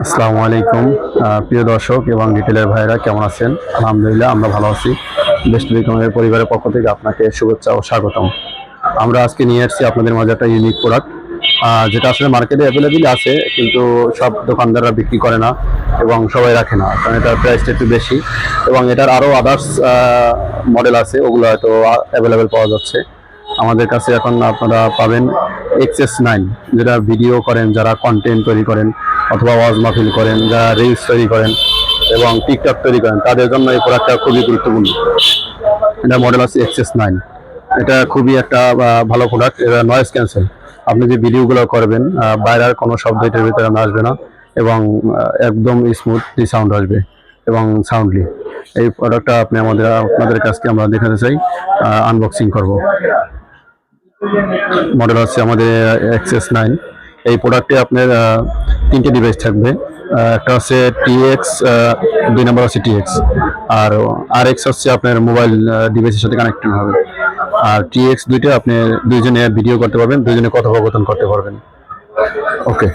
আসসালামু আলাইকুম প্রিয় দর্শক এবং রিটেলার ভাইরা কেমন আছেন? আলহামদুলিল্লাহ আমরা ভালো আছি। বেস্ট বিকমের পরিবারের পক্ষ থেকে আপনাকে শুভেচ্ছা ও স্বাগতম। আমরা আজকে নিয়ে আসছি আপনাদের মাঝে একটা ইউনিক প্রোডাক্ট, যেটা আসলে মার্কেটে অ্যাভেলেবেল আছে, কিন্তু সব দোকানদাররা বিক্রি করে না এবং সবাই রাখে না, কারণ এটার প্রাইসটা একটু বেশি এবং এটার আরও আদার্স মডেল আছে, ওগুলো হয়তো অ্যাভেলেবেল পাওয়া যাচ্ছে। আমাদের কাছে এখন আপনারা পাবেন XS9, যেটা ভিডিও করেন, যারা কন্টেন্ট তৈরি করেন অথবা ওয়াজ মাহফিল করেন, যারা রিলস তৈরি করেন এবং টিকটক তৈরি করেন, তাদের জন্য এই প্রোডাক্টটা খুবই গুরুত্বপূর্ণ। এটা মডেল আছে XS9। এটা খুবই একটা ভালো প্রোডাক্ট। এটা নয়েজ ক্যান্সেল, আপনি যে ভিডিওগুলো করবেন বাইরের কোনো শব্দ এটার ভিতরে আসবে না এবং একদম স্মুথলি সাউন্ড আসবে এবং সাউন্ডলি। এই প্রোডাক্টটা আপনাদের কাছে আমরা দেখাতে চাই, আনবক্সিং করব। মডেল হচ্ছে আমাদের XS9। এই প্রোডাক্টে আপনার তিনটে ডিভাইস থাকবে। একটা হচ্ছে TX, 2 নম্বর হচ্ছে TX, আর RX হচ্ছে আপনার মোবাইল ডিভাইসের সাথে কানেক্টেড হবে। আর TX দুইটা আপনি দুইজনে ভিডিও করতে পারবেন, দুইজনে কথোপকথন করতে পারবেন। ওকে।